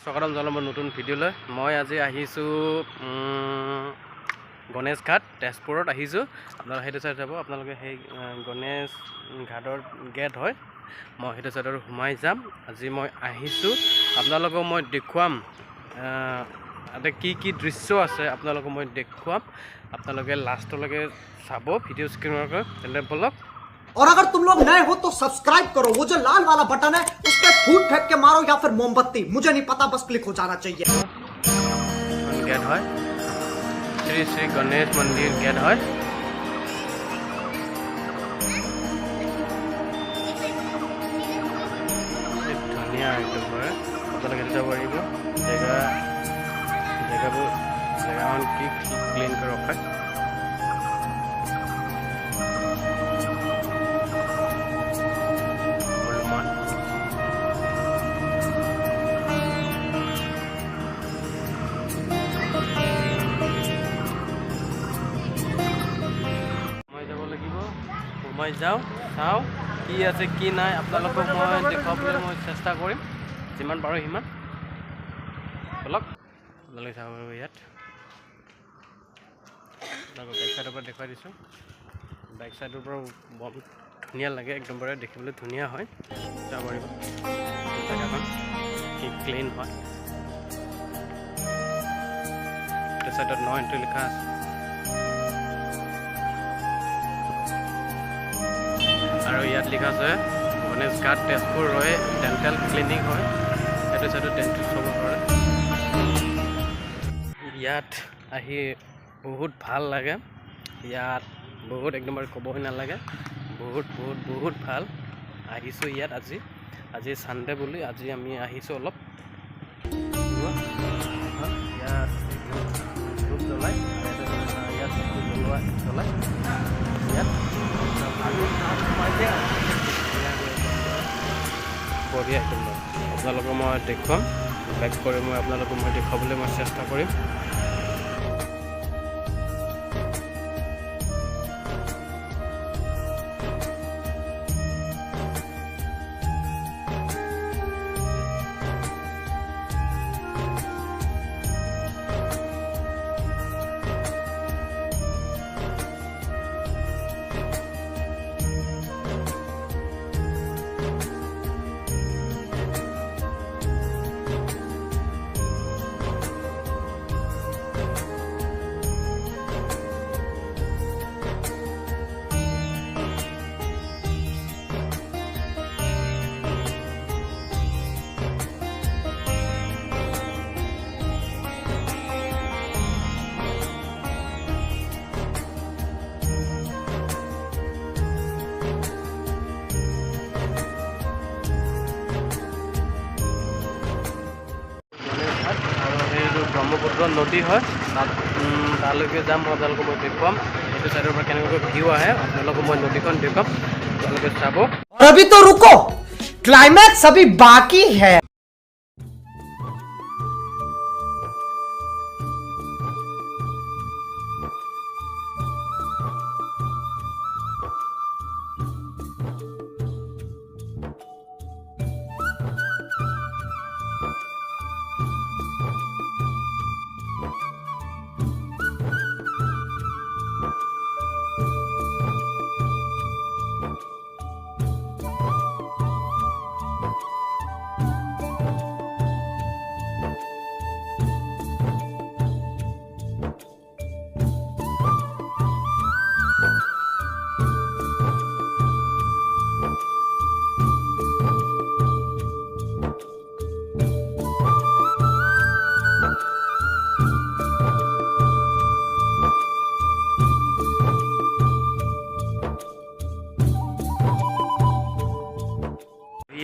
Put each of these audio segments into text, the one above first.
স্বাগতম জনাম নতুন ভিডিঅ'লৈ। মই আজি আহিছোঁ গণেশ ঘাট তেজপুৰত আহিছোঁ। আপোনালোকে সেইটো চাইড যাব, আপোনালোকে সেই গণেশ ঘাটৰ গেট হয়, মই সেইটো চাইডত সোমাই যাম। আজি মই আহিছোঁ, আপোনালোকক মই দেখুৱাম তাতে কি দৃশ্য আছে, আপোনালোকক মই দেখুৱাম। আপোনালোকে লাষ্টলৈকে চাব ভিডিঅ' স্ক্ৰীনৰকৈ তেন্তে বলক। और अगर तुम लोग नए हो तो सब्सक्राइब करो, वो जो लाल वाला बटन है उस पर फूट फेंक के मारो या फिर मोमबत्ती, मुझे नहीं पता, बस क्लिक हो जाना चाहिए। गेट है श्री श्री गणेश मंदिर गेट है। धुनिया एकदम আপোনালোকে যাব পাৰিব। জেগাবোৰ জেগাখন কি ক্লিন কৰি ৰখায়। মই যাওঁ, চাওঁ কি আছে কি নাই, আপোনালোকক মই দেখুৱাবলৈ মই চেষ্টা কৰিম যিমান পাৰোঁ সিমান। বলক আপোনালোকে চাব পাৰিব। ইয়াত আপোনালোকক বাইক চাইডৰ পৰা দেখুৱাই দিছোঁ। বাইক চাইডৰ পৰা বৰ ধুনীয়া লাগে, একদম bare দেখিবলৈ ধুনীয়া হয়। চাব পাৰিব জেগাখন কি ক্লিন হয়। এইটো চাইডত ন এণ্ট্ৰি লিখা আছে। আৰু ইয়াত লিখা আছে গণেশ ঘাট তেজপুৰ হয়, ডেণ্টেল ক্লিনিক হয়। সেইটো চাইডত ডেণ্টেল চাব পাৰে। ইয়াত আহি বহুত ভাল লাগে, ইয়াত বহুত একদম ক'বই নালাগে, বহুত ভাল। আহিছোঁ ইয়াত আজি ছানডে বুলি আজি আমি আহিছোঁ অলপ। ইয়াত ধূপ জ্বলাই, ইয়াত জ্বলাই ইয়াত বঢ়িয়া একদম। আপোনালোকক মই দেখুৱাম, বেক কৰি মই আপোনালোকক মই দেখুৱাবলৈ মই চেষ্টা কৰিম। ব্ৰহ্মপুত্ৰ নদী হয়, তালৈকে যাম। মই আপোনালোকক মই দেখুৱাম এইটো চাইডৰ পৰা কেনেকৈ ভিউ আহে, আপোনালোকক মই নদীখন দেখুৱাম, আপোনালোকে চাব। अभी तो रुको, क्लाइमैक्स अभी बाकी है।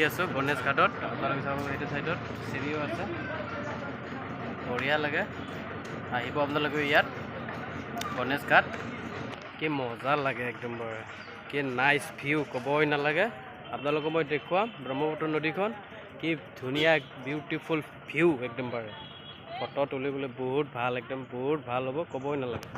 আছোঁ গণেশ ঘাটত, আপোনালোকে চাব এইটো চাইডত চিৰিও আছে, বঢ়িয়া লাগে। আহিব আপোনালোকে ইয়াত গণেশ ঘাট, কি মজা লাগে একদম bare, কি নাইচ ভিউ ক'বই নালাগে। আপোনালোকক মই দেখুৱাম ব্ৰহ্মপুত্ৰ নদীখন, কি ধুনীয়া বিউটিফুল ভিউ একদম bare। ফটো তুলিবলৈ বহুত ভাল, একদম বহুত ভাল হ'ব, ক'বই নালাগে।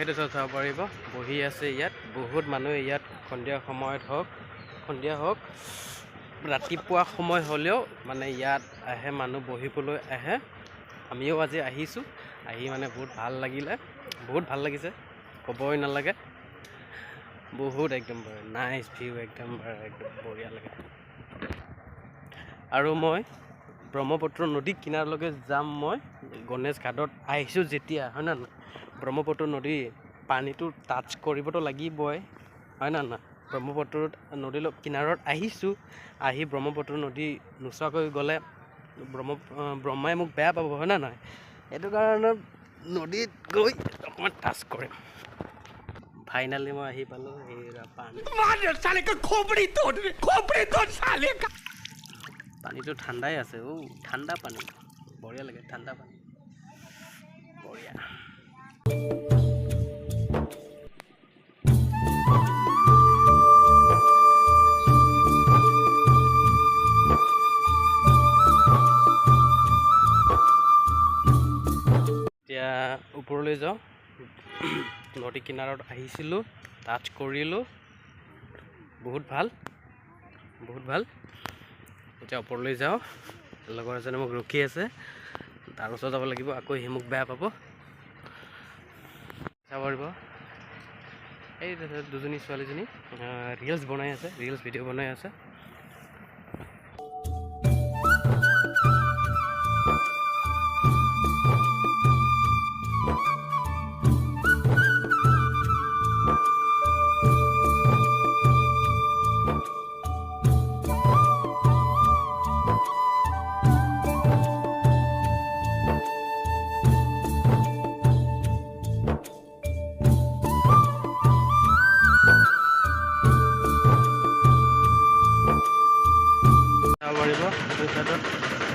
এইটো চাব পাৰিব বহি আছে ইয়াত বহুত মানুহ ইয়াত সন্ধিয়া সময়ত সন্ধিয়া হওক ৰাতিপুৱা সময় হ'লেও মানে ইয়াত আহে মানুহ বহিবলৈ আহে আমিও আজি আহিছোঁ আহি মানে বহুত ভাল লাগিছে ক'বই নালাগে বহুত একদম নাইচ ভিউ একদম বঢ়িয়া লাগে আৰু মই ব্ৰহ্মপুত্ৰ নদী কিনাৰলৈকে যাম মই গণেশ ঘাটত আহিছোঁ যেতিয়া হয় না নহয় ব্ৰহ্মপুত্ৰ নদী পানীটো টাচ কৰিবতো লাগিবই হয় না নহয় ব্ৰহ্মপুত্ৰ নদীৰ কিনাৰত আহিছোঁ আহি ব্ৰহ্মপুত্ৰ নদী নোচোৱাকৈ গ'লে ব্ৰহ্মাই মোক বেয়া পাব হয় না নহয় এইটো কাৰণে নদীত গৈ অকণমান টাচ কৰিম ফাইনেলি মই আহি পালোঁ এই পানীটো ঠাণ্ডাই আছে ঠাণ্ডা পানী বঢ়িয়া লাগে ঠাণ্ডা পানী বঢ়িয়া এতিয়া ওপৰলৈ যাওঁ নদী কিনাৰত আহিছিলোঁ টাচ কৰিলোঁ বহুত ভাল এতিয়া ওপৰলৈ যাওঁ লগৰ এজনে মোক ৰখি আছে তাৰ ওচৰত যাব লাগিব আকৌ সি মোক বেয়া পাব চাব পাৰিব এই দুজনী ছোৱালীজনী ৰিলছ বনাই আছে ৰিলছ ভিডিঅ' বনাই আছে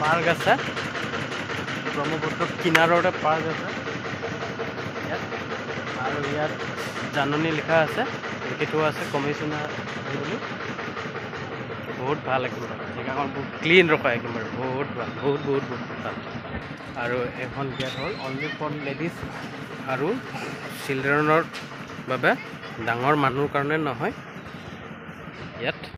পাৰ্ক আছে ব্ৰহ্মপুত্ৰৰ কিনাৰতে পাৰ্ক আছে ইয়াত আৰু ইয়াত জাননী লিখা আছে লিখি থোৱা আছে কমিশনাৰ বুলি বহুত ভাল একেবাৰে জেগাখন বহুত ক্লিন ৰখা একেবাৰে বহুত ভাল বহুত ভাল আৰু এখন গেট হ'ল অনলি ফৰ লেডিজ আৰু চিলড্ৰেনৰ বাবে ডাঙৰ মানুহৰ কাৰণে নহয় ইয়াত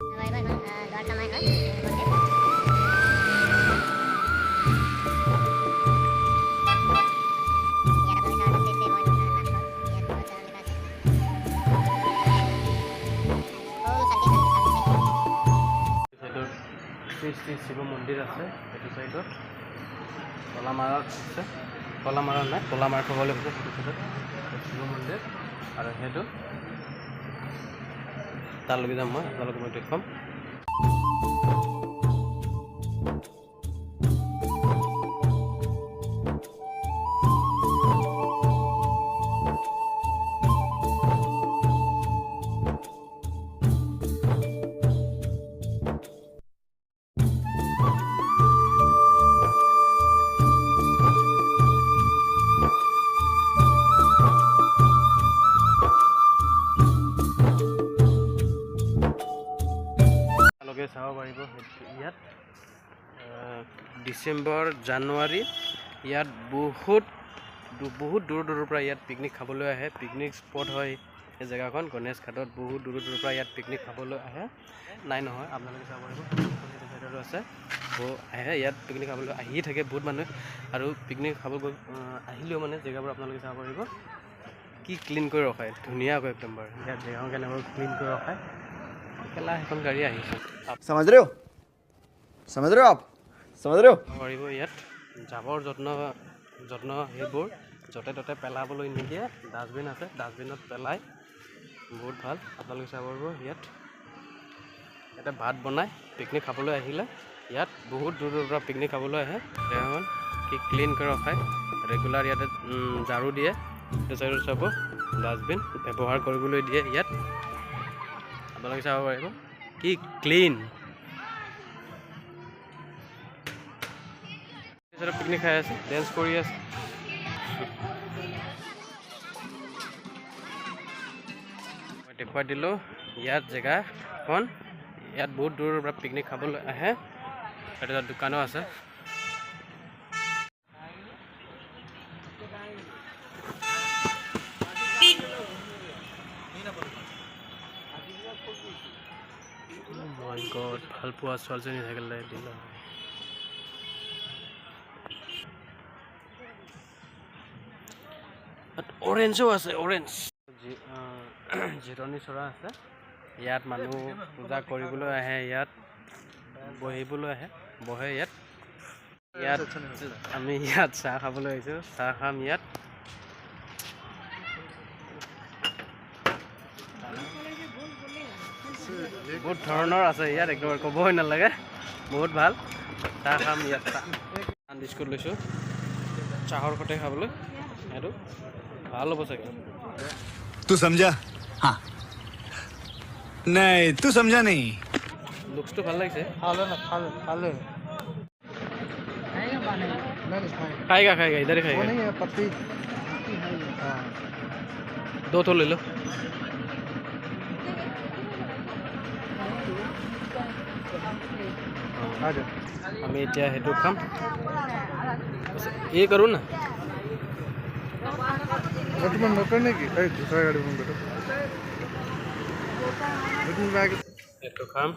শ্ৰী শিৱ মন্দিৰ আছে সেইটো চাইডত কলামাৰত আছে কলামাৰা নাই কলামাৰত থ'বলৈ হৈছে সেইটো চাইডত শিৱ মন্দিৰ আৰু সেইটো তালৈকে যাম মই আপোনালোকে মই দেখুৱাম চাব পাৰিব ইয়াত ডিচেম্বৰ জানুৱাৰী ইয়াত বহুত দূৰৰ পৰা ইয়াত পিকনিক খাবলৈ আহে পিকনিক স্পট হয় এই জেগাখন গণেশ ঘাটত বহুত দূৰৰ পৰা ইয়াত পিকনিক খাবলৈ আহে নাই নহয় আপোনালোকে চাব পাৰিব চাইডতো আছে আহে ইয়াত পিকনিক খাবলৈ আহিয়ে থাকে বহুত মানুহ আৰু পিকনিক খাব আহিলেও মানে জেগাবোৰ আপোনালোকে চাব পাৰিব কি ক্লিন কৰি ৰখায় ধুনীয়াকৈ একদম বাৰু ইয়াত জেগাখন কেনেকৈ ক্লিন কৰি ৰখায় কেলা এখন গাড়ী আহিছে समझ रहे हो आप समझ रहे हो পাৰিব ইয়াত জাবৰ যত্ন সেইবোৰ য'তে ত'তে পেলাবলৈ নিদিয়ে ডাষ্টবিন আছে ডাষ্টবিনত পেলাই বহুত ভাল আপোনালোকে চাব পাৰিব ইয়াত ভাত বনাই পিকনিক খাবলৈ আহিলে ইয়াত বহুত দূৰৰ পৰা পিকনিক খাবলৈ আহে জেগাখন কি ক্লিন কৰি ৰখায় ৰেগুলাৰ ইয়াতে ঝাৰু দিয়ে এইটো চাইডত চাব ডাষ্টবিন ব্যৱহাৰ কৰিবলৈ দিয়ে ইয়াত আপোনালোকে চাব পাৰিব কি ক্লিন পিকনিক খাই আছে ডেন্স কৰি আছে মই দেখুৱাই দিলোঁ ইয়াত জেগাখন ইয়াত বহুত দূৰৰ পৰা পিকনিক খাবলৈ আহে এটা দোকানো আছে ভাল পোৱা ছোৱালীজনী থাকিলে দিলে অৰেঞ্জো আছে অৰেঞ্জ জিৰণি চৰা আছে ইয়াত মানুহ পূজা কৰিবলৈ আহে ইয়াত বহিবলৈ আহে বহে ইয়াত আমি ইয়াত চাহ খাবলৈ আহিছোঁ চাহ খাম ইয়াত বহুত ধৰণৰ আছে ইয়াত একেবাৰে ক'বই নালাগে বহুত ভাল চাহ খাম ইয়াত চাহ বিস্কুট লৈছোঁ চাহৰ সৈতে খাবলৈ এইটো ভাল হ'ব চাগে तू समझा हाँ नहीं तू समझा नहीं লুকসটো ভাল লাগিছে खाएगा खाएगा इधर ही खाएगा नहीं है पत्ती दो तो ले लो আমি এতিয়া সেইটো খাম এই কৰোঁ না दूसरा गाड़ी में बैठो সেইটো খাম